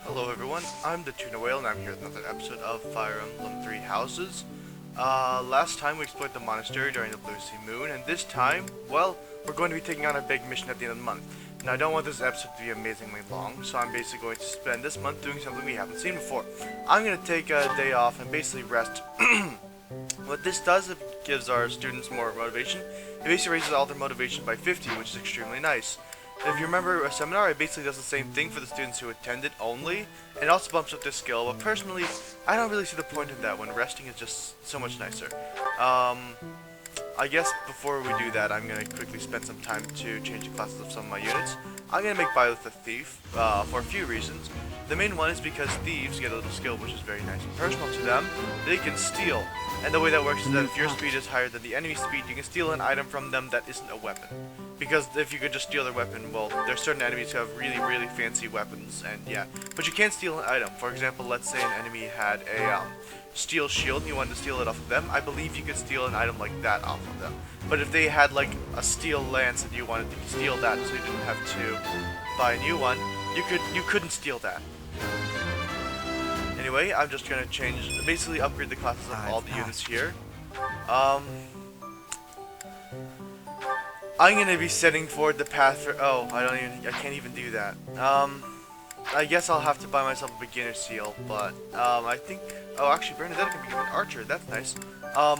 Hello everyone, I'm the Tuna Whale and I'm here with another episode of Fire Emblem Three Houses. Last time we explored the monastery during the Blue Sea Moon, and this time, well, we're going to be taking on a big mission at the end of the month. Now I don't want this episode to be amazingly long, so I'm basically going to spend this month doing something we haven't seen before. I'm going to take a day off and basically rest. What this does, it gives our students more motivation. It basically raises all their motivation by 50, which is extremely nice. If you remember a seminar, it basically does the same thing for the students who attend it only, and it also bumps up their skill, but personally, I don't really see the point in that when resting is just so much nicer. I guess before we do that, I'm going to quickly spend some time to change the classes of some of my units. I'm going to make Byleth a thief, for a few reasons. The main one is because thieves get a little skill, which is very nice and personal to them. They can steal, and the way that works is that if your speed is higher than the enemy speed, you can steal an item from them that isn't a weapon. Because if you could just steal their weapon, well, there's certain enemies who have really, really fancy weapons, and yeah. But you can't steal an item. For example, let's say an enemy had a steel shield and you wanted to steal it off of them. I believe you could steal an item like that off of them. But if they had like a steel lance and you wanted to steal that so you didn't have to buy a new one, you couldn't steal that. Anyway, I'm just gonna basically upgrade the classes of all the units here. I'm gonna be setting forward the path for. Oh, I can't even do that. I guess I'll have to buy myself a beginner seal, but I think. Oh, actually, Bernadette can become an archer. That's nice.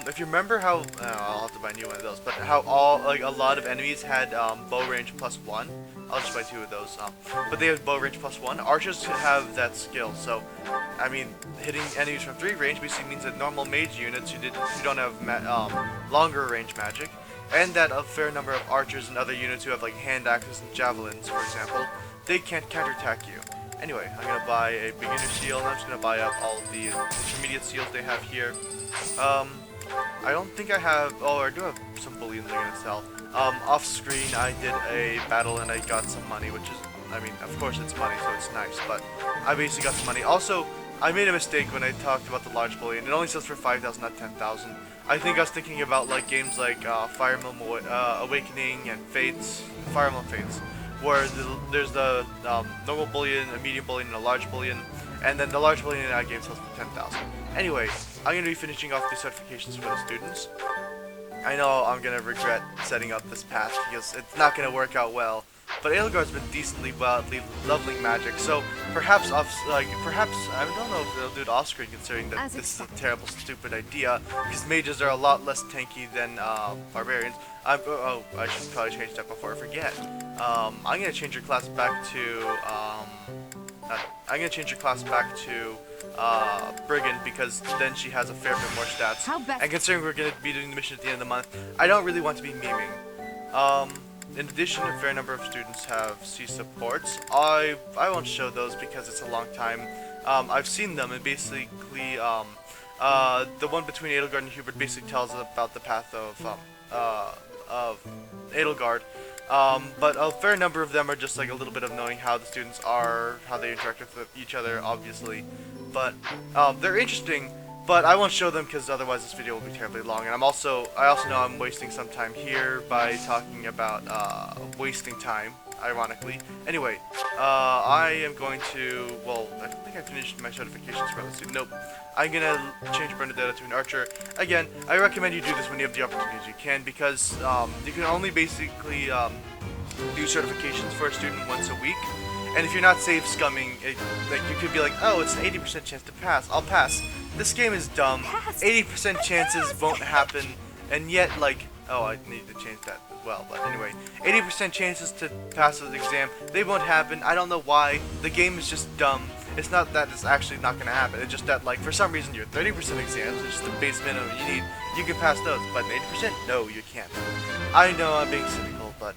If you remember how, I'll have to buy a new one of those. But how a lot of enemies had bow range +1. I'll just buy 2 of those. But they have bow range +1. Archers have that skill, so I mean, hitting enemies from 3 range basically means that normal mage units who don't have longer range magic, and that a fair number of archers and other units who have like hand axes and javelins, for example, they can't counterattack you. Anyway, I'm gonna buy a beginner seal, and I'm just gonna buy up all of the intermediate seals they have here. I don't think I have. Oh, I do have some bullions I'm gonna sell. Off screen, I did a battle and I got some money, which is, I mean, of course it's money, so it's nice. But I basically got some money. Also, I made a mistake when I talked about the large bullion. It only sells for 5,000, not 10,000. I think I was thinking about like games like Fire Emblem Awakening and Fates, Fire Emblem Fates, where there's the normal bullion, a medium bullion, and a large bullion, and then the large bullion in that game sells for 10,000. Anyway, I'm going to be finishing off the certifications for the students. I know I'm going to regret setting up this path because it's not going to work out well, but Edelgard's been decently leveling magic, so perhaps I don't know if they'll do it off-screen considering that this is a terrible, stupid idea, because mages are a lot less tanky than barbarians. I should probably change that before I forget. I'm gonna change your class back to Brigand, because then she has a fair bit more stats. And considering we're gonna be doing the mission at the end of the month, I don't really want to be memeing. In addition, a fair number of students have C supports. I won't show those because it's a long time. I've seen them, and basically, the one between Edelgard and Hubert basically tells us about the path of Edelgard. But a fair number of them are just like a little bit of knowing how the students are, how they interact with each other, obviously. But they're interesting. But I won't show them because otherwise this video will be terribly long, and I also know I'm wasting some time here by talking about wasting time, ironically. Anyway, I am going to, well, I don't think I finished my certifications for this. Nope. I'm gonna change Bernadette to an archer. Again, I recommend you do this when you have the opportunity you can, because you can only basically do certifications for a student once a week. And if you're not save scumming, like you could be like, oh, it's an 80% chance to pass. I'll pass. This game is dumb. 80% chances won't happen, and yet, like, oh, I need to change that as well. But anyway, 80% chances to pass the exam, they won't happen. I don't know why. The game is just dumb. It's not that it's actually not going to happen. It's just that, like, for some reason, your 30% exams, which is the base minimum you need, you can pass those. But 80%, no, you can't. I know I'm being cynical, but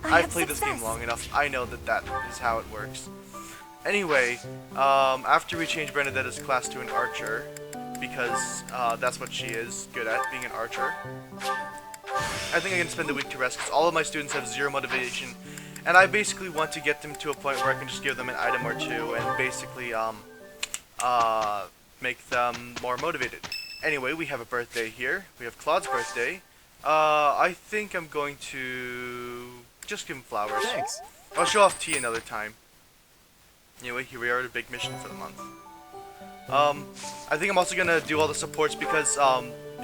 I've played this game long enough. I know that is how it works. Anyway, after we change Bernadette's class to an archer, because that's what she is good at, being an archer, I think I can spend the week to rest, because all of my students have 0 motivation, and I basically want to get them to a point where I can just give them an item or 2, and basically make them more motivated. Anyway, we have a birthday here. We have Claude's birthday. I think I'm going to just give him flowers. Thanks. I'll show off T another time. Anyway, here we are at a big mission for the month. I think I'm also gonna do all the supports because,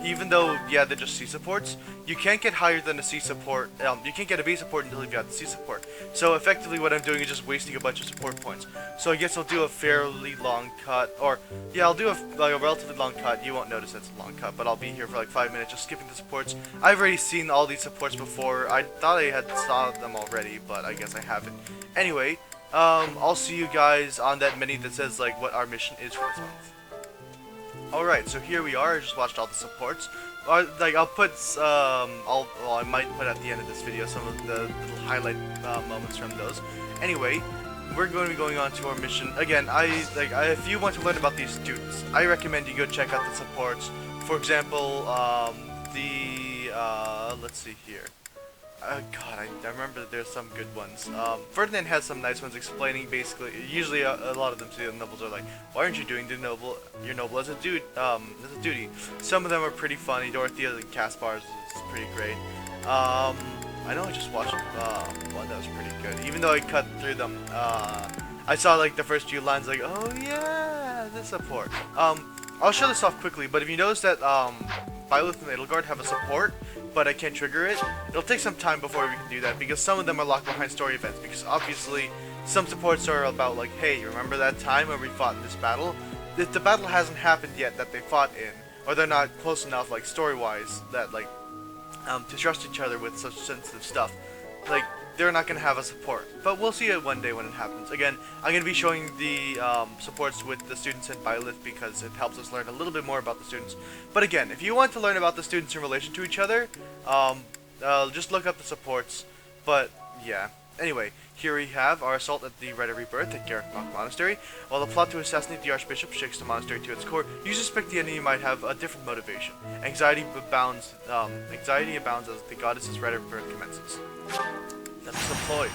even though, yeah, they're just C supports, you can't get higher than a C support, you can't get a B support until you've got the C support. So effectively what I'm doing is just wasting a bunch of support points. So I guess I'll do a fairly long cut, or, yeah, I'll do a relatively long cut. You won't notice it's a long cut, but I'll be here for like 5 minutes just skipping the supports. I've already seen all these supports before. I thought I had saw them already, but I guess I haven't. Anyway, I'll see you guys on that mini that says, like, what our mission is for this month. Alright, so here we are. I just watched all the supports. Like, I'll put, well, I might put at the end of this video some of the little highlight moments from those. Anyway, we're going to be going on to our mission. Again, if you want to learn about these students, I recommend you go check out the supports. For example, let's see here. God, I remember that there's some good ones. Ferdinand has some nice ones explaining basically. Usually, a lot of them say the nobles are like, "Why aren't you doing your noble as a duty?" Some of them are pretty funny. Dorothea and Caspar's is pretty great. I know I just watched one that was pretty good. Even though I cut through them, I saw like the first few lines, like, "Oh yeah, the support." I'll show this off quickly, but if you notice that Byleth and Edelgard have a support, but I can't trigger it, it'll take some time before we can do that, because some of them are locked behind story events, because obviously some supports are about like, hey, remember that time when we fought in this battle? If the battle hasn't happened yet that they fought in, or they're not close enough, like, story-wise, that, like, to trust each other with such sensitive stuff, like, they're not going to have a support. But we'll see it one day when it happens. Again, I'm going to be showing the supports with the students in Byleth because it helps us learn a little bit more about the students. But again, if you want to learn about the students in relation to each other, just look up the supports. But, yeah. Anyway, here we have our assault at the Rite of Rebirth at Garreg Mach Monastery. While the plot to assassinate the Archbishop shakes the monastery to its core, you suspect the enemy might have a different motivation. Anxiety abounds as the goddess's Rite of Rebirth commences. Let's deploy.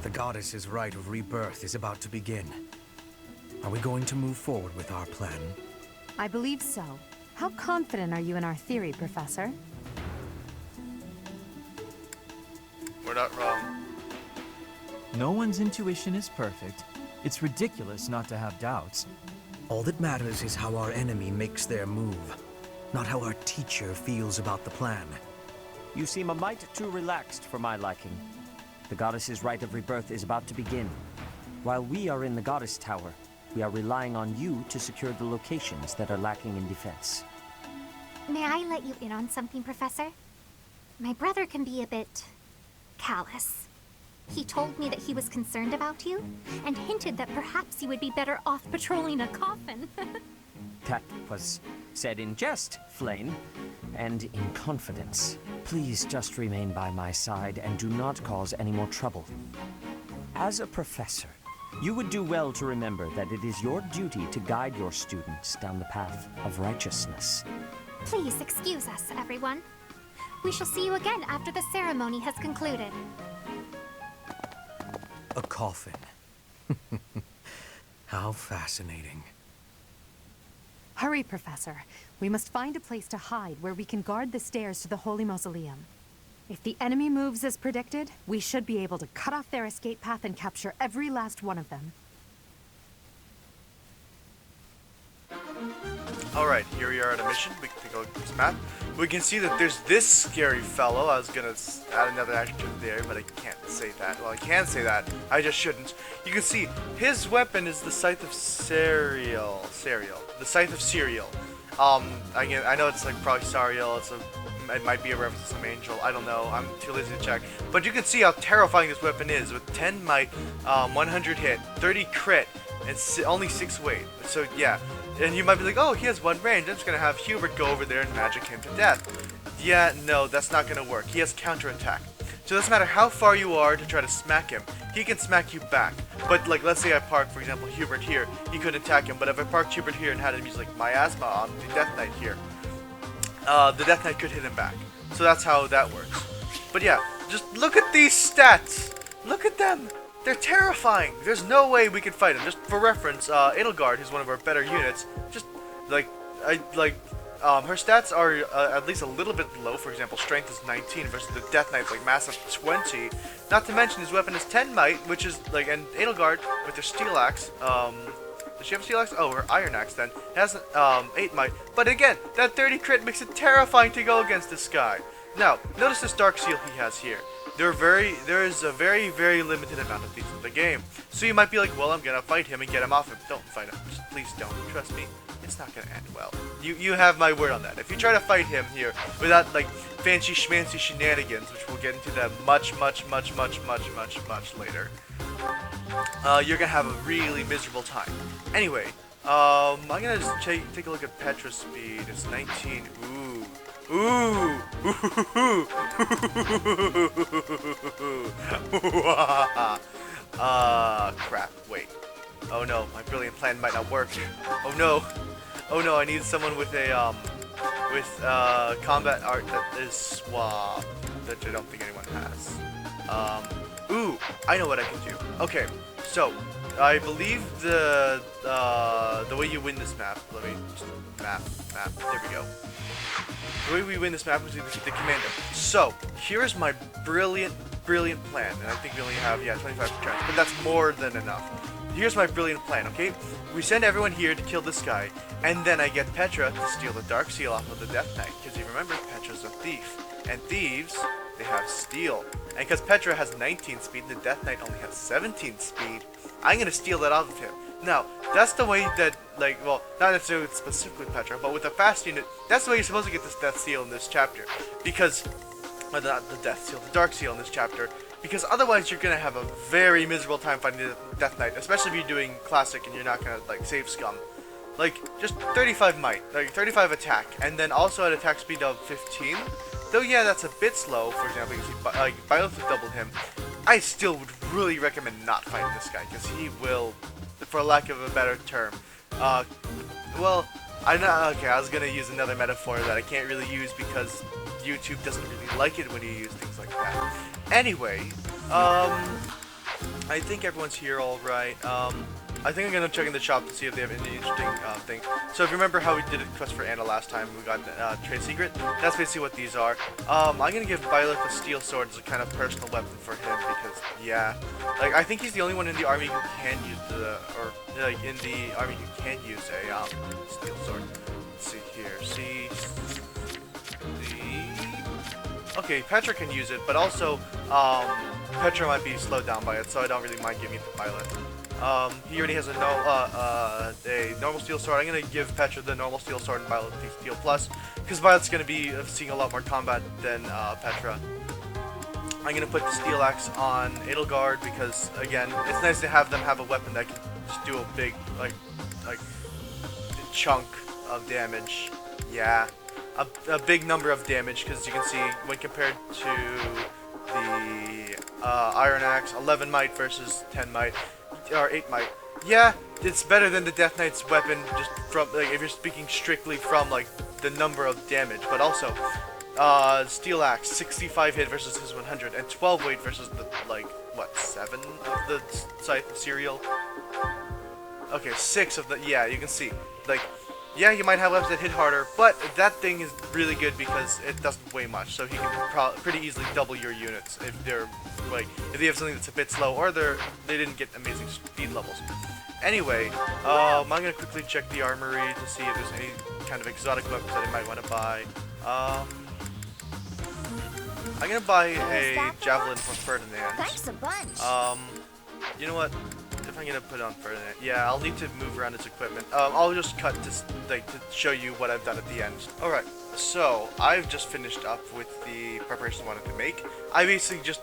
The goddess's rite of rebirth is about to begin. Are we going to move forward with our plan? I believe so. How confident are you in our theory, Professor? We're not wrong. No one's intuition is perfect. It's ridiculous not to have doubts. All that matters is how our enemy makes their move, not how our teacher feels about the plan. You seem a mite too relaxed for my liking. The goddess's rite of rebirth is about to begin. While we are in the goddess tower, we are relying on you to secure the locations that are lacking in defense. May I let you in on something, Professor? My brother can be a bit callous. He told me that he was concerned about you, and hinted that perhaps you would be better off patrolling a coffin. That was said in jest, Flame, and in confidence. Please just remain by my side and do not cause any more trouble. As a professor, you would do well to remember that it is your duty to guide your students down the path of righteousness. Please excuse us, everyone. We shall see you again after the ceremony has concluded. A coffin. How fascinating. Hurry, Professor. We must find a place to hide where we can guard the stairs to the Holy Mausoleum. If the enemy moves as predicted, we should be able to cut off their escape path and capture every last one of them. Alright, here we are at a mission. We can take a look at this map. We can see that there's this scary fellow. I was gonna add another adjective there, but I can't say that. Well, I can say that. I just shouldn't. You can see his weapon is the Scythe of Cereal. The Scythe of Cereal. Again, I know it's like probably Sariel. It might be a reference to some angel. I don't know. I'm too lazy to check. But you can see how terrifying this weapon is with 10 might, 100 hit, 30 crit, and only 6 weight. So yeah. And you might be like, oh, he has 1 range. I'm just going to have Hubert go over there and magic him to death. Yeah, no, that's not going to work. He has counterattack. So it doesn't matter how far you are to try to smack him. He can smack you back. But, like, let's say I park, for example, Hubert here. He could attack him. But if I parked Hubert here and had him use, like, miasma on the Death Knight here, the Death Knight could hit him back. So that's how that works. But yeah, just look at these stats. Look at them. They're terrifying. There's no way we can fight him. Just for reference, Edelgard, who's one of our better units, just like her stats are at least a little bit low. For example, strength is 19 versus the Death Knight's like massive 20. Not to mention his weapon is 10 might, which is like, and Edelgard with her steel axe. Does she have a steel axe? Oh, her iron axe then has 8 might. But again, that 30 crit makes it terrifying to go against this guy. Now, notice this dark seal he has here. There is a very, very limited amount of these in the game. So you might be like, well, I'm gonna fight him and get him off him. Don't fight him. Just please don't. Trust me. It's not gonna end well. You have my word on that. If you try to fight him here without like fancy schmancy shenanigans, which we'll get into that much later, you're gonna have a really miserable time. Anyway, I'm gonna just take a look at Petra's speed. It's 19. Ooh. Crap. Wait. Oh no, my brilliant plan might not work. Oh no. Oh no, I need someone with a combat art that is swab, that I don't think anyone has. Ooh, I know what I can do. Okay, so I believe the way you win this map. Let me just map. There we go. The way we win this map is the commando. So here's my brilliant plan, and I think we only have 25 turns, but that's more than enough. Here's my brilliant plan, okay? We send everyone here to kill this guy, and then I get Petra to steal the Dark Seal off of the Death Knight, because you remember, Petra's a thief. And thieves, they have steel. And because Petra has 19 speed, the Death Knight only has 17 speed, I'm going to steal that off of him. Now, that's the way that, like, well, not necessarily specifically Petra, but with a fast unit, that's the way you're supposed to get this Death Seal in this chapter. Because, well, not the Death Seal, the Dark Seal in this chapter. Because otherwise you're going to have a very miserable time fighting the Death Knight, especially if you're doing Classic and you're not going to, like, save scum. Like, just 35 might, like, 35 attack, and then also at attack speed of 15. Though, yeah, that's a bit slow. For example, you can see, like, Byleth would double him. I still would really recommend not fighting this guy, because he will, for lack of a better term, well, okay, I was going to use another metaphor that I can't really use because YouTube doesn't really like it when you use things like that. Anyway, I think everyone's here all right. I think I'm going to check in the shop to see if they have any interesting thing. So if you remember how we did a quest for Anna last time, we got trade secret. That's basically what these are. I'm going to give Byleth a steel sword as a kind of personal weapon for him because, yeah, like I think he's the only one in the army who can use in the army who can use a steel sword. Let's see here. See. Okay, Petra can use it, but also Petra might be slowed down by it, so I don't really mind giving it to Byleth. He already has a normal steel sword. I'm gonna give Petra the normal steel sword and Byleth the steel plus, because Violet's gonna be seeing a lot more combat than Petra. I'm gonna put the steel axe on Edelgard because, again, it's nice to have them have a weapon that can just do a big like chunk of damage. Yeah. A big number of damage, because you can see when compared to the Iron Axe, 11 might versus 10 might, or 8 might. Yeah, it's better than the Death Knight's weapon, just from, like, if you're speaking strictly from, like, the number of damage, but also, Steel Axe, 65 hit versus his 100, and 12 weight versus the, like, what, 7 of the Scythe of Serial? Okay, 6 of the, yeah, you can see, like, yeah, you might have weapons that hit harder, but that thing is really good because it doesn't weigh much, so he can pretty easily double your units if they're, like, if they have something that's a bit slow or they didn't get amazing speed levels. Anyway, I'm gonna quickly check the armory to see if there's any kind of exotic weapons that I might want to buy. I'm gonna buy a javelin from Ferdinand. Thanks a bunch. You know what? If I'm gonna put it on Ferdinand, yeah, I'll need to move around his equipment. I'll just cut to show you what I've done at the end. Alright, so I've just finished up with the preparation I wanted to make. I basically just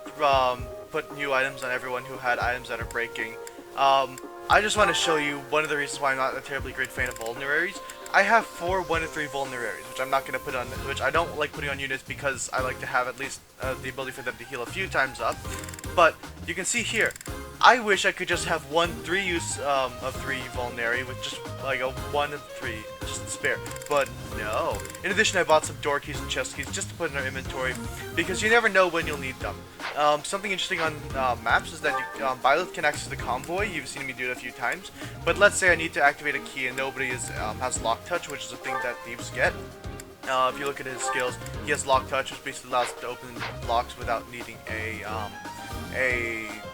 put new items on everyone who had items that are breaking. I just want to show you one of the reasons why I'm not a terribly great fan of vulneraries. I have 4 1 to 3 vulneraries, which I'm not going to put on, which I don't like putting on units because I like to have at least the ability for them to heal a few times up. But you can see here, I wish I could just have 3 use of 3 Vulnerary with just like a 1 and 3 just spare, but no. In addition, I bought some door keys and chest keys just to put in our inventory because you never know when you'll need them. Something interesting on maps is that Byleth can access the convoy. You've seen me do it a few times, but let's say I need to activate a key and nobody has lock touch, which is a thing that thieves get. If you look at his skills, he has lock touch, which basically allows him to open locks without needing a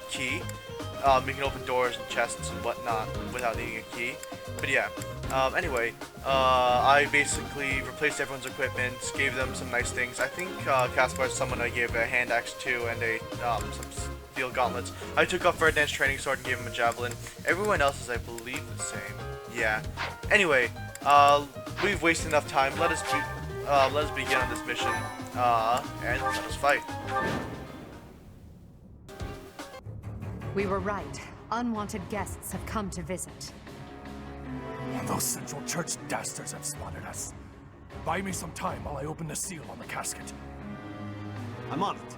key. You can open doors and chests and whatnot without needing a key. But yeah, anyway, I basically replaced everyone's equipment, gave them some nice things. I think Caspar is someone I gave a hand axe to and some steel gauntlets. I took off Ferdinand's training sword and gave him a javelin. Everyone else is, I believe, the same. Yeah. Anyway, we've wasted enough time. Let us begin on this mission, and let us fight. We were right. Unwanted guests have come to visit. And those Central Church dastards have spotted us. Buy me some time while I open the seal on the casket. I'm on it.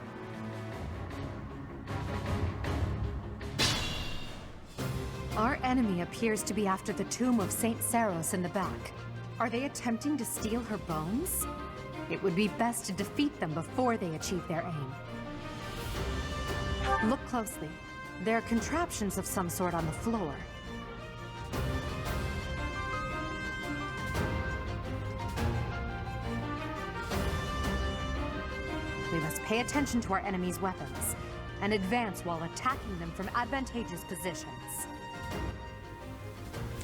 Our enemy appears to be after the tomb of Saint Seiros in the back. Are they attempting to steal her bones? It would be best to defeat them before they achieve their aim. Look closely. There are contraptions of some sort on the floor. We must pay attention to our enemy's weapons and advance while attacking them from advantageous positions.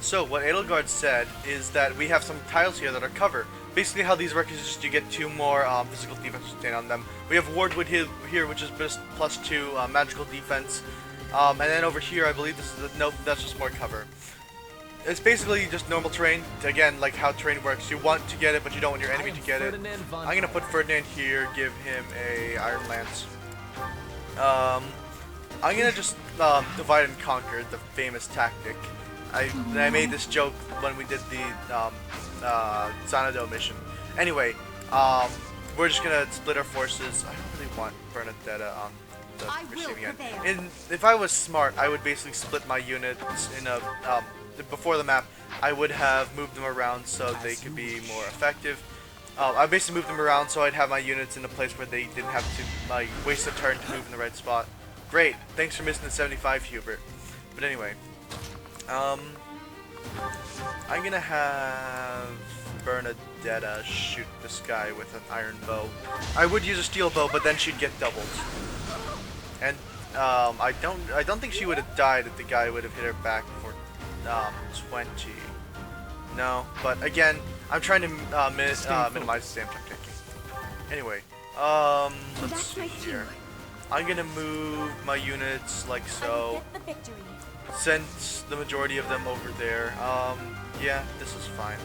So, what Edelgard said is that we have some tiles here that are cover. Basically how these work is just you get 2 more physical defense stand on them. We have Wardwood here, which is +2 magical defense. And then over here, I believe this is nope, that's just more cover. It's basically just normal terrain. Again, like how terrain works. You want to get it, but you don't want your enemy to get it. I'm gonna put Ferdinand here, give him a Iron Lance. I'm gonna just divide and conquer, the famous tactic. I made this joke when we did the Xanadu mission. Anyway, we're just gonna split our forces. I don't really want Bernadetta on the receiving end. And if I was smart, I would basically split my units in a before the map. I would have moved them around so they could be more effective. I basically moved them around so I'd have my units in a place where they didn't have to like waste a turn to move in the right spot. Great, thanks for missing the 75, Hubert. But anyway, I'm gonna have Bernadetta shoot this guy with an iron bow. I would use a steel bow, but then she'd get doubled. And I don't think she would have died if the guy would have hit her back for 20. No, but again, I'm trying to minimize the damage I'm taking. Anyway, let's see here. I'm gonna move my units like so. Send the majority of them over there. Yeah, this is fine.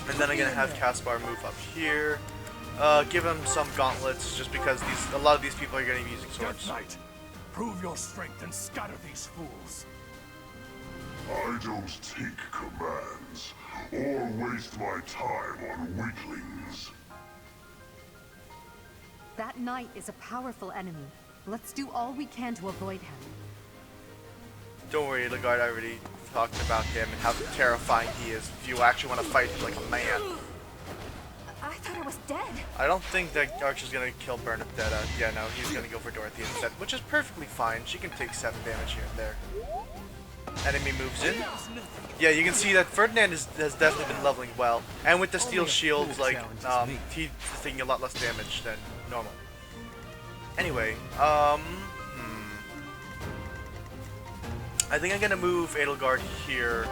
And then I'm gonna have Caspar move up here. Give him some gauntlets, just because a lot of these people are gonna be using swords. Knight, prove your strength and scatter these fools. I don't take commands, or waste my time on weaklings. That knight is a powerful enemy. Let's do all we can to avoid him. Don't worry, Edelgard, I already talked about him and how terrifying he is if you actually want to fight him like a man. I thought I was dead. I don't think that Archer's gonna kill Bernadetta. Yeah, no, he's gonna go for Dorothy instead, which is perfectly fine. She can take 7 damage here and there. Enemy moves in. Yeah, you can see that Ferdinand has definitely been leveling well, and with the steel shields, like he's taking a lot less damage than normal. Anyway, I think I'm gonna move Edelgard here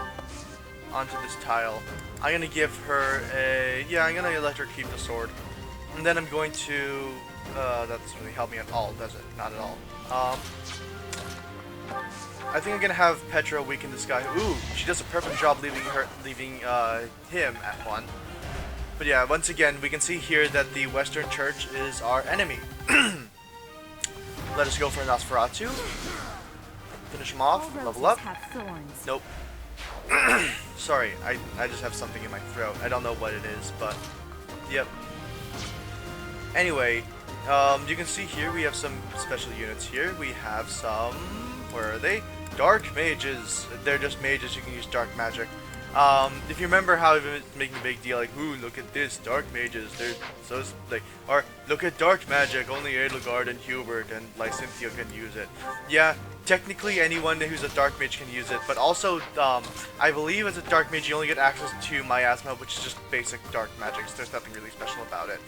onto this tile. I'm gonna give her a I'm gonna let her keep the sword, and then I'm going to that doesn't really help me at all, does it? Not at all. I think I'm gonna have Petra weaken this guy. Ooh, she does a perfect job leaving him at 1. But yeah, once again, we can see here that the Western Church is our enemy. Let us go for Nosferatu. Finish him off. Level up. Nope. Sorry, I just have something in my throat. I don't know what it is, but yep. Anyway, you can see here we have some special units here. We have some, where are they? Dark mages. They're just mages, you can use dark magic. If you remember how I've been making a big deal, like, ooh, look at this, dark mages, they're so, like, or, look at dark magic, only Edelgard and Hubert and Lysynthia can use it. Yeah, technically anyone who's a dark mage can use it, but also, I believe as a dark mage you only get access to miasma, which is just basic dark magic, so there's nothing really special about it.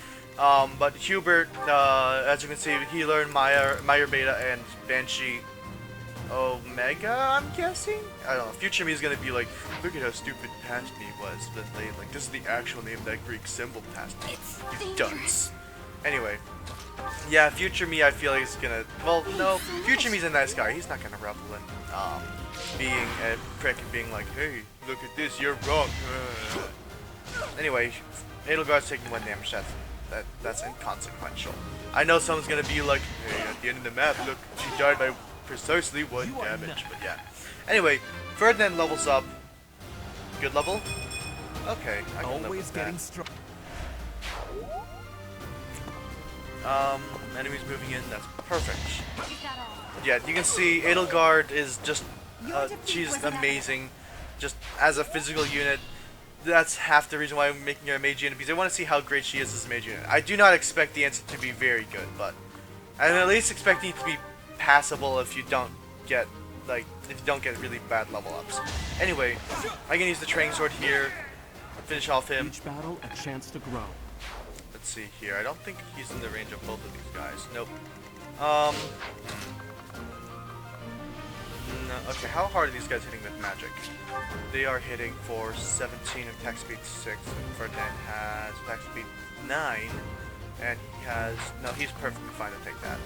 But Hubert, as you can see, he learned Meyer Beta and Banshee Omega, I'm guessing? I don't know. Future me is gonna be like, look at how stupid past me was. But they, like, this is the actual name that Greek symbol past me. You dunce. Anyway. Yeah, future me I feel like is gonna, well, no, future me's a nice guy. He's not gonna revel in, being a prick and being like, hey, look at this, you're wrong. Anyway, Edelgard's taking 1 damage. That's inconsequential. I know someone's gonna be like, hey, at the end of the map, look, she died by precisely 1 damage, but yeah. Anyway, Ferdinand levels up. Good level? Okay, I can live with that. Enemies moving in, that's perfect. Yeah, you can see Edelgard is just, she's amazing. Just as a physical unit, that's half the reason why I'm making her a mage unit, because I want to see how great she is as a mage unit. I do not expect the answer to be very good, but I'm at least expecting it to be passable if you don't get, like, if you don't get really bad level ups. Anyway, I can use the training sword here, finish off him. Each battle a chance to grow. Let's see here. I don't think he's in the range of both of these guys. Nope. No, okay, how hard are these guys hitting with magic? They are hitting for 17 and attack speed 6, and Ferdinand has attack speed 9, and he has, no, he's perfectly fine to take that.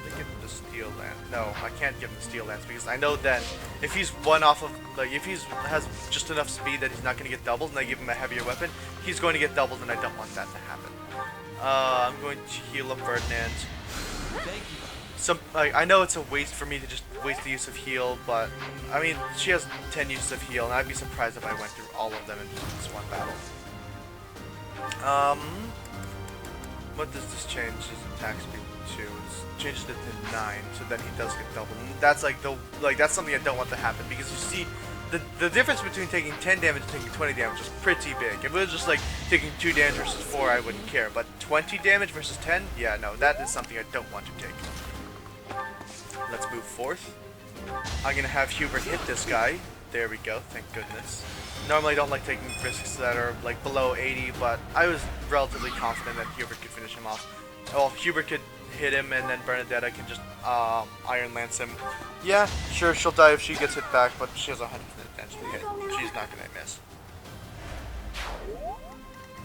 They give him the steel lance. No, I can't give him the steel lance because I know that if he's one off of, like, if he's has just enough speed that he's not going to get doubled, and I give him a heavier weapon, he's going to get doubled, and I don't want that to happen. I'm going to heal up Ferdinand. Thank you. I know it's a waste for me to just waste the use of heal, but I mean, she has 10 uses of heal, and I'd be surprised if I went through all of them in just this one battle. What does this change his attack speed to? It changes it to 9, so then he does get doubled. And that's like that's something I don't want to happen, because you see, the difference between taking 10 damage and taking 20 damage is pretty big. If it was just like taking 2 damage versus 4, I wouldn't care, but 20 damage versus 10, yeah, no, that is something I don't want to take. Let's move forth. I'm gonna have Hubert hit this guy. There we go, thank goodness. Normally I don't like taking risks that are like below 80, but I was relatively confident that Hubert could finish him off. Well, Hubert could hit him, and then Bernadetta can just Iron Lance him. Yeah, sure, she'll die if she gets hit back, but she has a 100% chance to hit. She's not gonna miss.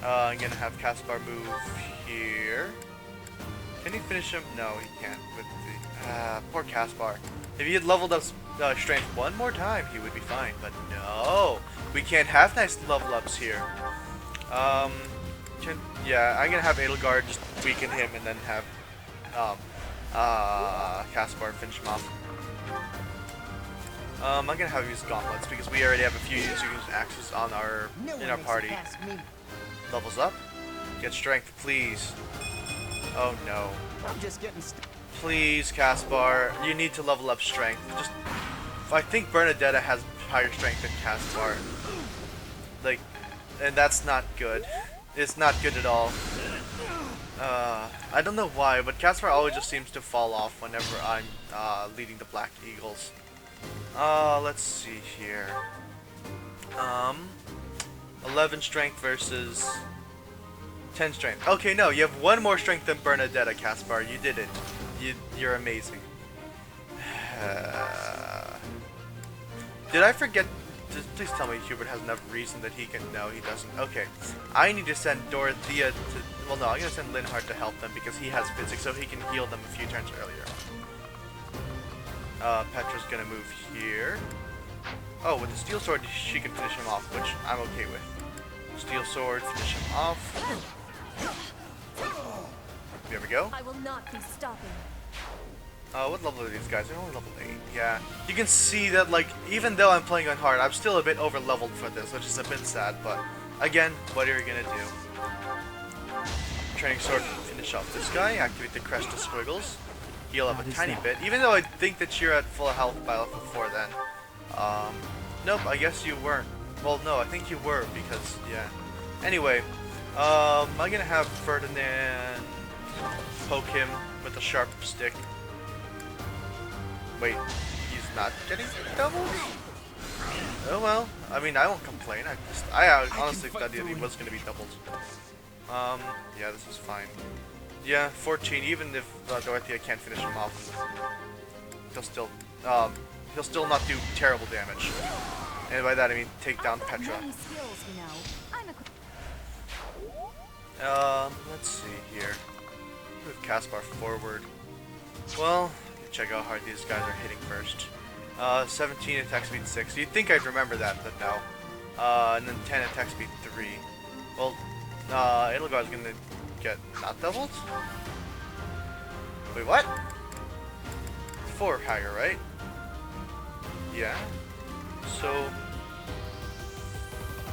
I'm gonna have Caspar move here. Can he finish him? No, he can't. With the poor Caspar. If he had leveled up strength 1 more time, he would be fine. But no, we can't have nice level ups here. Yeah, I'm gonna have Edelgard just weaken him, and then have Caspar finish him off. I'm gonna have him use gauntlets because we already have a few units who can use axes on in our party. Levels up. Get strength, please. Oh no. I'm just getting please, Caspar, you need to level up strength. Just, I think Bernadetta has higher strength than Caspar. Like, and that's not good. It's not good at all. I don't know why, but Caspar always just seems to fall off whenever I'm leading the Black Eagles. Let's see here. 11 strength versus 10 strength. Okay, no, you have 1 more strength than Bernadetta, Caspar. You did it. You're amazing. Did I forget? Please tell me Hubert has enough reason that he can. No, he doesn't. Okay. I need to send Dorothea to. Well, no, I'm going to send Linhardt to help them because he has physics, so he can heal them a few turns earlier. Petra's going to move here. Oh, with the steel sword, she can finish him off, which I'm okay with. Steel sword, finish him off. There we go. I will not be stopping. What level are these guys? They're only level 8. Yeah. You can see that, like, even though I'm playing on hard, I'm still a bit over leveled for this, which is a bit sad, but again, what are you gonna do? training sword and finish off this guy. Activate the crest of squiggles. Heal up a tiny bit. Even though I think that you're at full health by level 4 then. Nope, I guess you weren't. Well, no, I think you were because, yeah. Anyway, I'm gonna have Ferdinand poke him with a sharp stick. Wait, he's not getting doubles? Oh well, I mean, I won't complain. I honestly thought that he was gonna be doubled. Yeah, this is fine. Yeah, 14. Even if Dorothea can't finish him off, he'll still not do terrible damage. And by that I mean take down Petra. Let's see here. Move Caspar forward. Well, check out how hard these guys are hitting first. 17 attack speed 6. You'd think I'd remember that, but no. And then 10 attack speed 3. Well, Edelgard's gonna get not doubled? Wait, what? 4 higher, right? Yeah. So...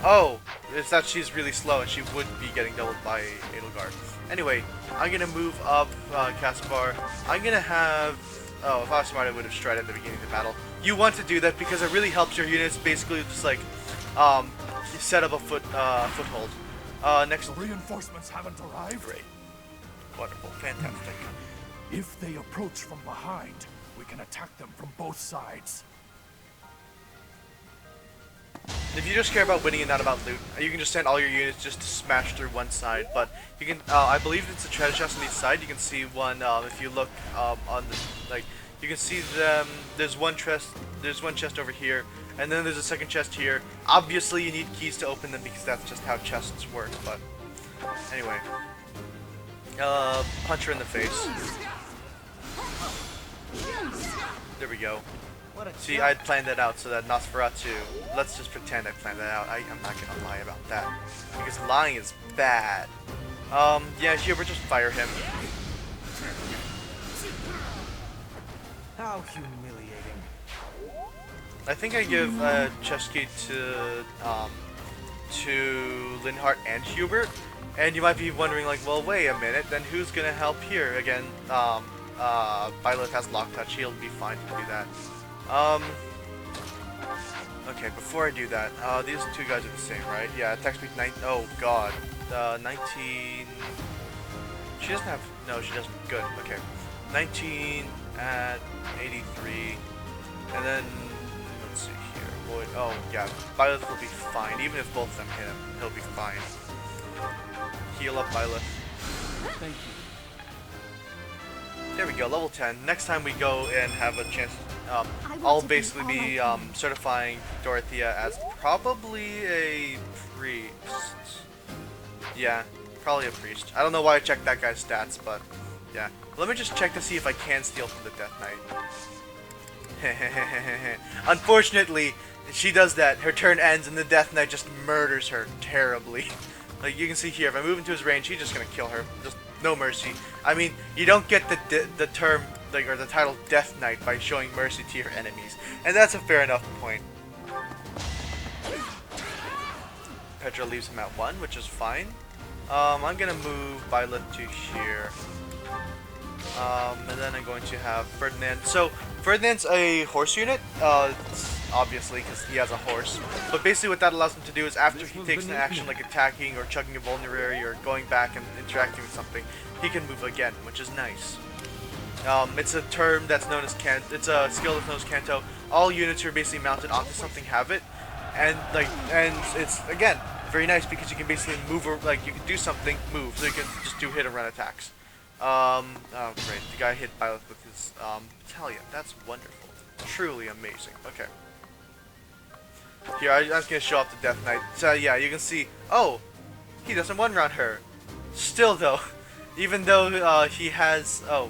Oh! It's that she's really slow and she would be getting doubled by Edelgard. Anyway, I'm gonna move up Caspar. I'm gonna have... Oh, if I was smart I would have stride at the beginning of the battle. You want to do that because it really helps your units basically just like set up a foothold. Next... The reinforcements haven't arrived? Great. Wonderful. Fantastic. If they approach from behind, we can attack them from both sides. If you just care about winning and not about loot, you can just send all your units just to smash through one side. But you can, I believe it's a treasure chest on each side. You can see one if you look on the you can see them. There's one chest over here, and then there's a second chest here. Obviously, you need keys to open them because that's just how chests work. But anyway, punch her in the face. There we go. See, I planned that out so that Nosferatu, let's just pretend I planned that out. I'm not gonna lie about that. Because lying is bad. Yeah, Hubert, just fire him. How humiliating. I think I give chest key to Linhardt and Hubert. And you might be wondering, like, well, wait a minute, then who's gonna help here? Again, Byleth has lock touch, he'll be fine to do that. Okay, before I do that, these two guys are the same, right? Yeah, attack speed 9. Oh god, 19. She doesn't have. No, she doesn't. Good. Okay, 19 at 83, and then let's see here. Void. Oh yeah, Byleth will be fine. Even if both of them hit him, he'll be fine. Heal up, Byleth. Thank you. There we go, level 10. Next time we go and have a chance, I'll basically be certifying Dorothea as probably a priest. Yeah, probably a priest. I don't know why I checked that guy's stats, but yeah. Let me just check to see if I can steal from the Death Knight. Unfortunately, she does that. Her turn ends and the Death Knight just murders her terribly. Like you can see here, if I move into his range, he's just gonna kill her. Just no mercy. I mean, you don't get the term, like, or the title Death Knight by showing mercy to your enemies. And that's a fair enough point. Petra leaves him at 1, which is fine. I'm gonna move Byleth to here. And then I'm going to have Ferdinand. So, Ferdinand's a horse unit, obviously, because he has a horse. But basically what that allows him to do is after he takes an action like attacking or chucking a vulnerary or going back and interacting with something, he can move again, which is nice. It's a term that's known as it's a skill that's known as Canto. All units who are basically mounted onto something have it. And it's, again, very nice because you can basically move, or like you can do something, move, so you can just do hit and run attacks. Oh great, the guy hit Byleth with his battalion. That's wonderful. Truly amazing. Okay. Here, I'm just gonna show off the Death Knight. So yeah, you can see, oh, he doesn't one-round her. Still though, even though he has, oh,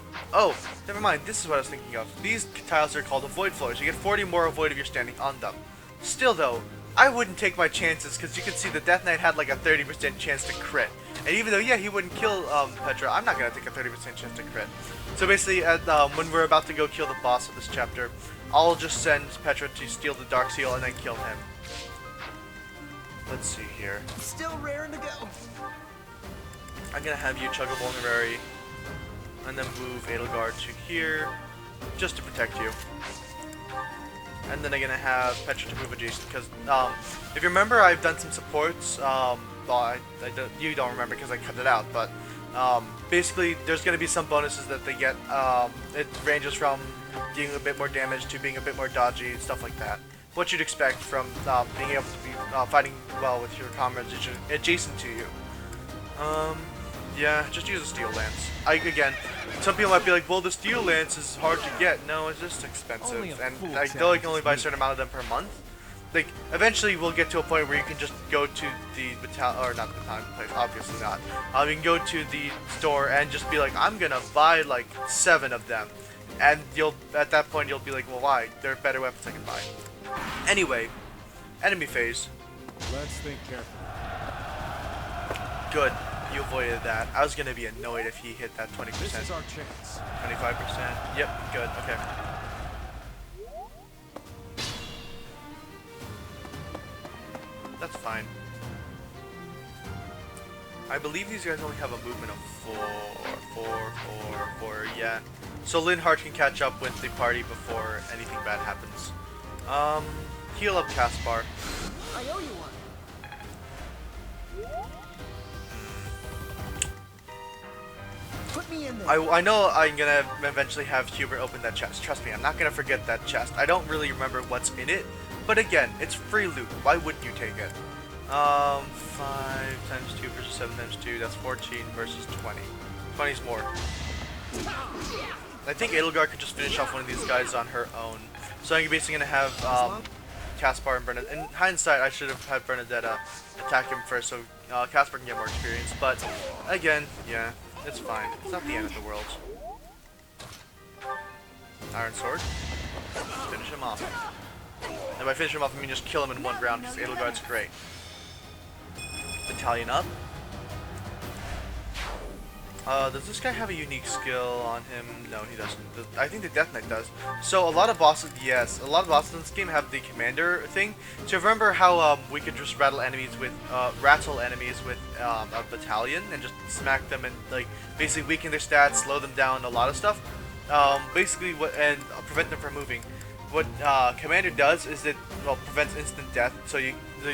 never mind, this is what I was thinking of. These tiles are called Avoid Floors. You get 40 more Avoid if you're standing on them. Still though, I wouldn't take my chances because you can see the Death Knight had like a 30% chance to crit. And even though, yeah, he wouldn't kill Petra, I'm not going to take a 30% chance to crit. So basically, when we're about to go kill the boss of this chapter, I'll just send Petra to steal the Dark Seal and then kill him. Let's see here. Still raring to go. I'm gonna have you chug a vulnerary, and then move Edelgard to here, just to protect you. And then I'm gonna have Petra to move adjacent, because if you remember, I've done some supports. Well, you don't remember because I cut it out, but basically there's gonna be some bonuses that they get. It ranges from dealing a bit more damage to being a bit more dodgy, stuff like that. What you'd expect from being able to be fighting well with your comrades adjacent to you. Yeah, just use a steel lance. Again, some people might be like, well, the steel lance is hard to get. No, it's just expensive, and though I can only buy a certain amount of them per month. Like, eventually we'll get to a point where you can just go to the battalion, or not the battalion place, obviously not. You can go to the store and just be like, I'm gonna buy like 7 of them, and at that point you'll be like, well, why? There are better weapons I can buy. Anyway, enemy phase. Let's think carefully. Good. You avoided that. I was gonna be annoyed if he hit that 20%. This is our chance. 25%. Yep, good, okay. That's fine. I believe these guys only have a movement of 4, yeah. So Linhardt can catch up with the party before anything bad happens. Heal up Caspar. I owe you one. Put me in there. I know I'm gonna eventually have Hubert open that chest. Trust me, I'm not gonna forget that chest. I don't really remember what's in it, but again, it's free loot. Why wouldn't you take it? 5 times 2 versus 7 times 2. That's 14 versus 20. 20's more. I think Edelgard could just finish off one of these guys on her own. So I'm basically gonna have Caspar and Bernadette. In hindsight, I should have had Bernadetta attack him first, so Caspar can get more experience. But again, yeah. It's fine. It's not the end of the world. Iron Sword. Finish him off. And by finish him off, I mean just kill him in one round, because Edelgard's great. Battalion up. Does this guy have a unique skill on him? No, he doesn't. I think the Death Knight does. So a lot of bosses, yes, a lot of bosses in this game have the commander thing. So remember how we could just rattle enemies with a battalion and just smack them and like basically weaken their stats, slow them down, a lot of stuff. Basically, and prevent them from moving. What commander does is it prevents instant death. So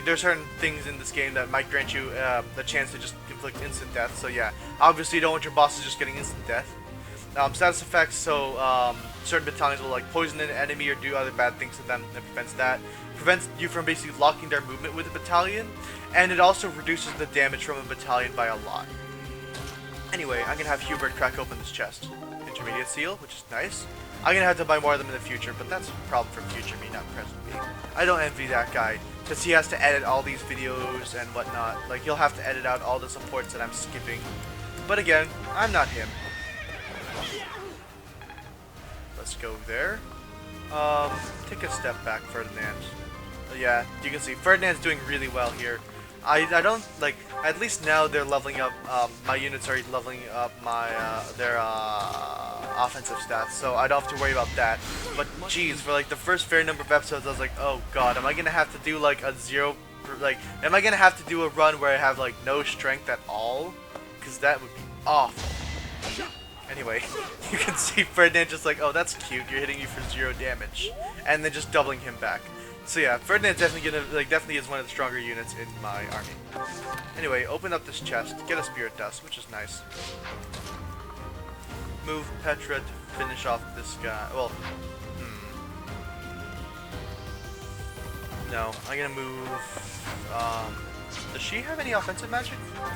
there's certain things in this game that might grant you the chance to just inflict instant death. So yeah, obviously you don't want your bosses just getting instant death. Status effects, so certain battalions will like poison an enemy or do other bad things to them. It prevents that. Prevents you from basically locking their movement with a battalion, and it also reduces the damage from a battalion by a lot. Anyway, I'm gonna have Hubert crack open this chest. Intermediate seal, which is nice. I'm gonna have to buy more of them in the future, but that's a problem for future me, not present me. I don't envy that guy, because he has to edit all these videos and whatnot. Like, he'll have to edit out all the supports that I'm skipping. But again, I'm not him. Let's go there. Take a step back, Ferdinand. Yeah, you can see Ferdinand's doing really well here. I don't like, at least now they're leveling up, my units are leveling up my their offensive stats, so I don't have to worry about that. But geez, for like the first fair number of episodes, I was like, oh god, am I gonna have to do like a am I gonna have to do a run where I have like no strength at all? Because that would be awful. Anyway, you can see Ferdinand just like, oh, that's cute, you're hitting me for 0 damage, and then just doubling him back. So yeah, Ferdinand's definitely is one of the stronger units in my army. Anyway, open up this chest, get a Spirit Dust, which is nice. Move Petra to finish off this guy. Well, no, I'm gonna move. Does she have any offensive magic?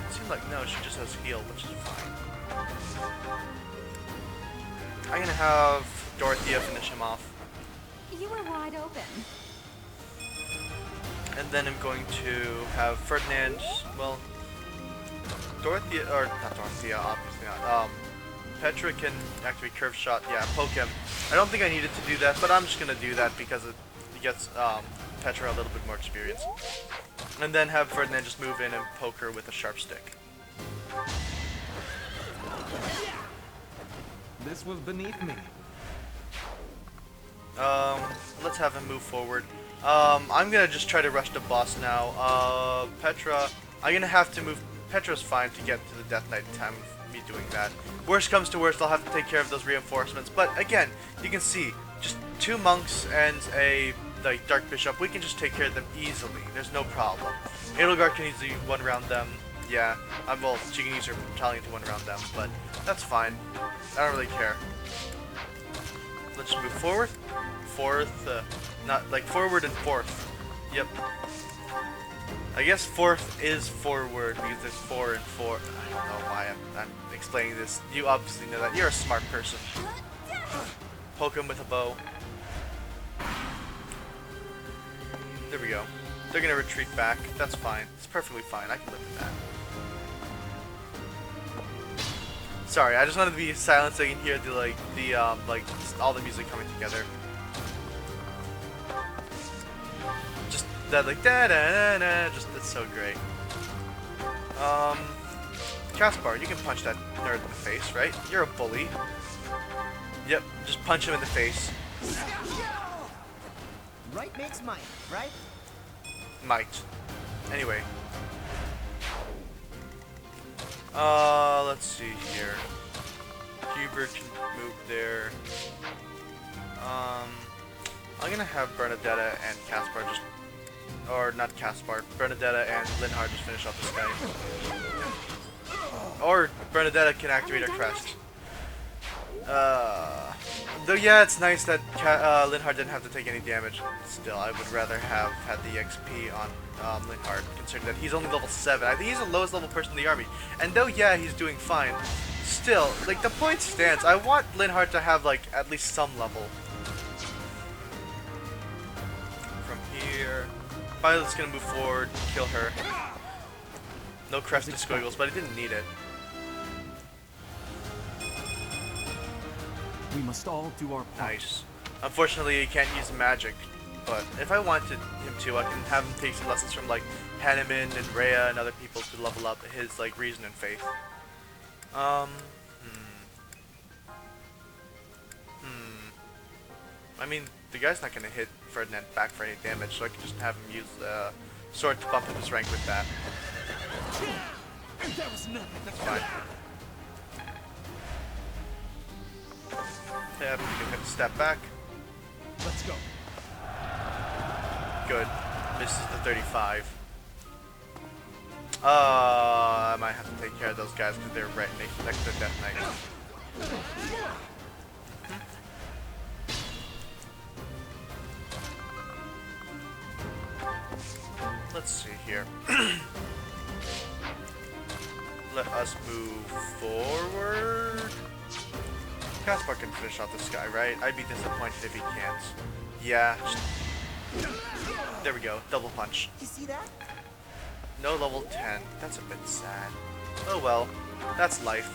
It seems like no, she just has heal, which is fine. I'm gonna have Dorothea finish him off. You were wide open. And then I'm going to have Ferdinand, well, Dorothea, or not Dorothea, obviously not. Petra can activate Curve Shot, yeah, poke him. I don't think I needed to do that, but I'm just going to do that because it gets Petra a little bit more experience. And then have Ferdinand just move in and poke her with a sharp stick. This was beneath me. Let's have him move forward. I'm gonna just try to rush the boss now. Petra, I'm gonna have to move Petra's fine to get to the Death Knight in time of me doing that. Worst comes to worst, I'll have to take care of those reinforcements. But again, you can see, just 2 monks and a like Dark Bishop, we can just take care of them easily. There's no problem. Edelgard can easily one-round them. Yeah, well, she can use her battalion to one-round them, but that's fine. I don't really care. Let's move forward. Not like forward and fourth. Yep. I guess fourth is forward because there's 4 and 4. I don't know why I'm explaining this. You obviously know that. You're a smart person. Poke him with a bow. There we go. They're gonna retreat back. That's fine. It's perfectly fine. I can live with that. Sorry, I just wanted to be silent so you can hear the like all the music coming together. Just that like da da da da. Just it's so great. Caspar, you can punch that nerd in the face, right? You're a bully. Yep, just punch him in the face. Right makes might, right? Might. Anyway. Let's see here. Hubert can move there. I'm gonna have Bernadetta and Caspar just, or not Caspar, Bernadetta and Linhard just finish off this guy. Or Bernadetta can activate her crest. Though yeah, it's nice that Linhard didn't have to take any damage. Still, I would rather have had the XP on Linhard, considering that he's only level 7. I think he's the lowest level person in the army. And though yeah, he's doing fine, still, like the point stands. I want Linhard to have like at least some level. From here, Violet's gonna move forward, kill her. No crested squiggles, but I didn't need it. We must all do our part. Nice. Unfortunately, he can't use magic, but if I wanted him to, I can have him take some lessons from like Hanuman and Rhea and other people to level up his like reason and faith. I mean, the guy's not gonna hit Ferdinand back for any damage, so I can just have him use the sword to bump up his rank with that. That's fine. Yeah, we can hit a step back. Let's go. Good. Misses the 35. I might have to take care of those guys because they're right next to the Death Knight. Let's see here. Let us move forward. Caspar can finish off this guy, right? I'd be disappointed if he can't. Yeah. There we go. Double punch. You see that? No level 10. That's a bit sad. Oh well. That's life.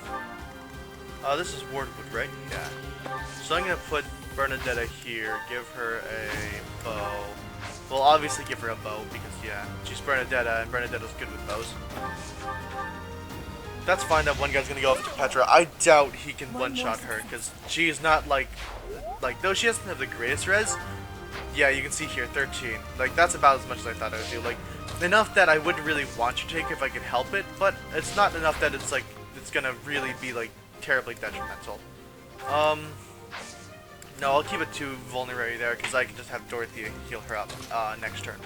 This is Wardwood, right? Yeah. So I'm gonna put Bernadetta here. Give her a bow. Well, obviously give her a bow because, yeah, she's Bernadetta and Bernadetta's good with bows. That's fine that one guy's gonna go after Petra. I doubt he can one-shot her because she is not like, though she doesn't have the greatest res. Yeah, you can see here, 13. Like, that's about as much as I thought I would do. Like, enough that I wouldn't really want to take if I could help it, but it's not enough that it's like, it's gonna really be like, terribly detrimental. No, I'll keep it 2 vulnerary there because I can just have Dorothea heal her up next turn.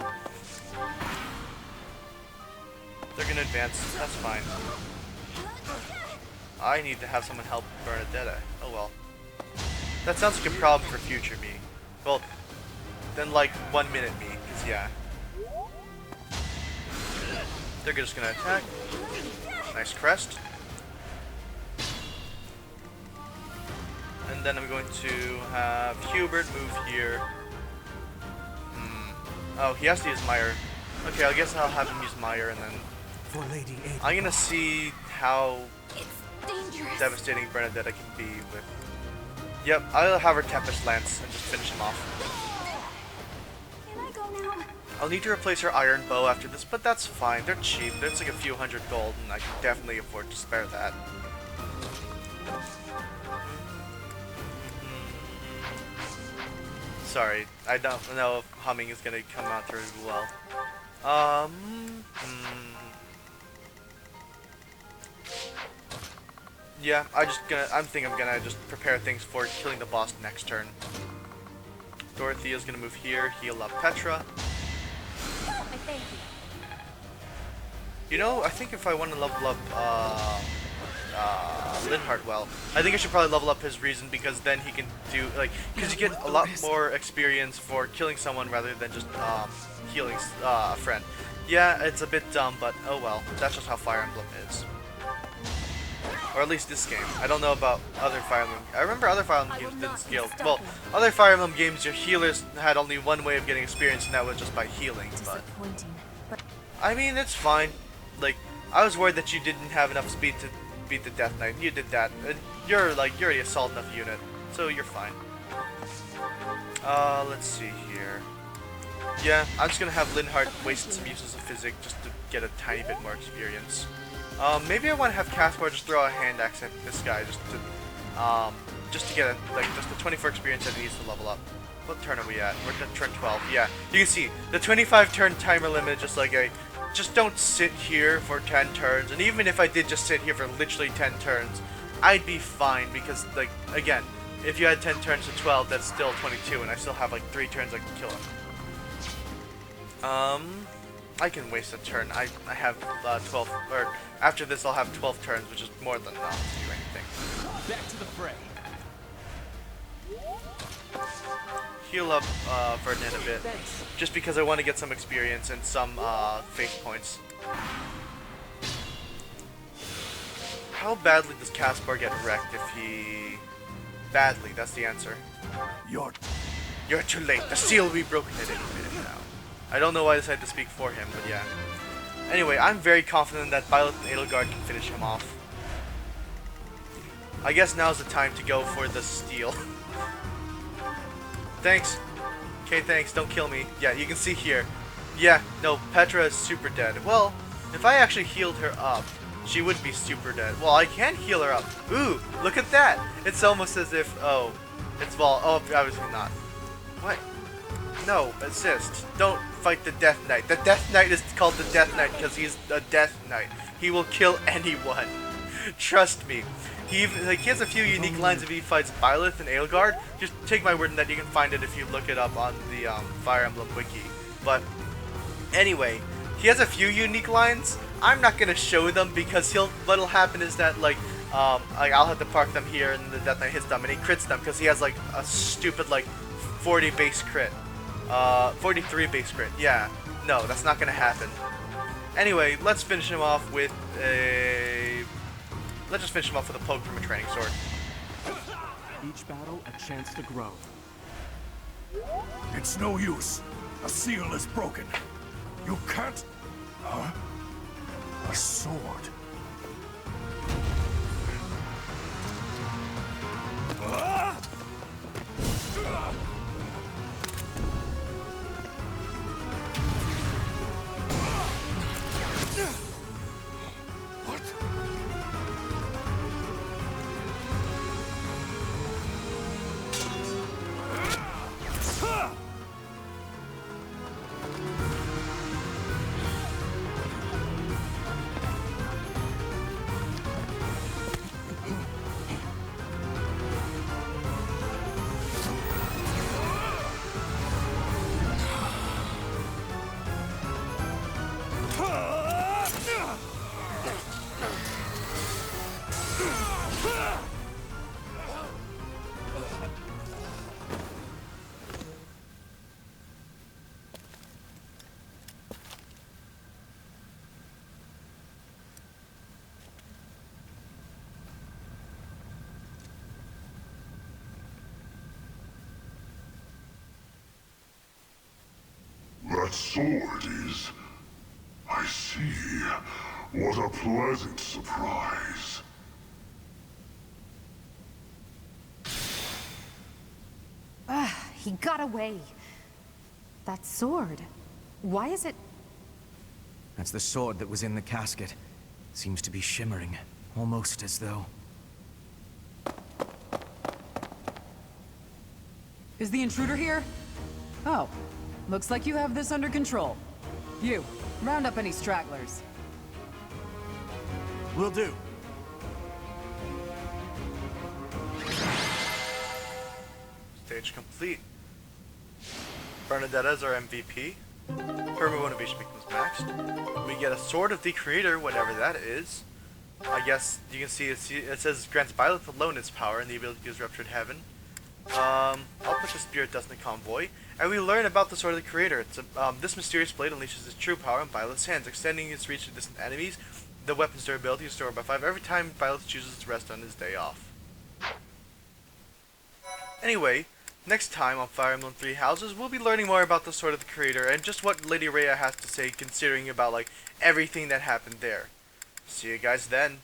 They're gonna advance, that's fine. I need to have someone help Bernadetta. Oh well. That sounds like a problem for future me. Well, then like 1 minute me, because yeah. They're just gonna attack. Nice crest. And then I'm going to have Hubert move here. Oh, he has to use Meyer. Okay, I guess I'll have him use Meyer and then... For Lady Ada. I'm gonna see how devastating Bernadetta can be with... Yep, I'll have her Tempest Lance and just finish him off. Can I go now? I'll need to replace her Iron Bow after this, but that's fine. They're cheap. It's like a few hundred gold, and I can definitely afford to spare that. Sorry, I don't know if humming is gonna come out through well. Yeah, I'm thinking I'm gonna just prepare things for killing the boss next turn. Dorothea's gonna move here, heal up Petra. You know, I think if I want to level up Linhardt well, I think I should probably level up his reason, because then he can do, like, because you get a lot more experience for killing someone rather than just healing a friend. Yeah, it's a bit dumb, but oh well, that's just how Fire Emblem is. Or at least this game. I don't know about other Fire Emblem. I remember other Fire Emblem games didn't scale. Well, other Fire Emblem games, your healers had only one way of getting experience, and that was just by healing. But I mean, it's fine. Like, I was worried that you didn't have enough speed to beat the Death Knight. You did that. You're already a solid enough unit, so you're fine. Let's see here. Yeah, I'm just gonna have Linhardt waste some uses of Physic just to get a tiny bit more experience. Maybe I want to have Caspar just throw a hand axe at this guy just to get just the 24 experience that he needs to level up. What turn are we at? We're at turn 12. Yeah, you can see the 25 turn timer limit is just like just don't sit here for 10 turns. And even if I did just sit here for literally 10 turns, I'd be fine, because, like, again, if you had 10 turns to 12, that's still 22, and I still have like 3 turns I can kill him. I can waste a turn. I have 12, or after this I'll have 12 turns, which is more than enough to do anything. Back to the fray. Heal up Ferdinand a bit, just because I want to get some experience and some faith points. How badly does Caspar get wrecked if he... Badly, that's the answer. You're too late. The seal will be broken at any minute now. I don't know why I decided to speak for him, but yeah. Anyway, I'm very confident that Violet and Edelgard can finish him off. I guess now's the time to go for the steal. Thanks. Okay, thanks. Don't kill me. Yeah, you can see here. Yeah, no, Petra is super dead. Well, if I actually healed her up, she would be super dead. Well, I can heal her up. Ooh, look at that. It's almost as if, oh, it's, well, oh, obviously not. What? No, assist. Don't fight the Death Knight. The Death Knight is called the Death Knight because he's a Death Knight. He will kill anyone. Trust me. He has a few unique lines if he fights Byleth and Edelgard. Just take my word on that, you can find it if you look it up on the Fire Emblem wiki. But anyway, he has a few unique lines. I'm not gonna show them because what'll happen is that like I'll have to park them here and the Death Knight hits them and he crits them because he has like a stupid like 40 base crit. 43 base crit. Yeah. No, that's not gonna happen. Anyway, let's finish him off with a... Let's just finish him off with a poke from a training sword. Each battle, a chance to grow. It's no use. A seal is broken. You can't... Huh? A sword. That sword is... I see. What a pleasant surprise. He got away. That sword. Why is it... That's the sword that was in the casket. Seems to be shimmering, almost as though... Is the intruder here? Oh, looks like you have this under control. You, round up any stragglers. Will do. stage complete. Bernadetta is our MVP. Her motivation becomes maxed. We get a Sword of the Creator, whatever that is. I guess you can see it says grants Byleth alone its power and the ability to use Ruptured Heaven. I'll put the Spirit Dust in the convoy. And we learn about the Sword of the Creator. This mysterious blade unleashes its true power in Byleth's hands, extending its reach to distant enemies. The weapon's durability is stored by 5 every time Byleth chooses to rest on his day off. Anyway, next time on Fire Emblem Three Houses, we'll be learning more about the Sword of the Creator and just what Lady Rhea has to say considering about like everything that happened there. See you guys then.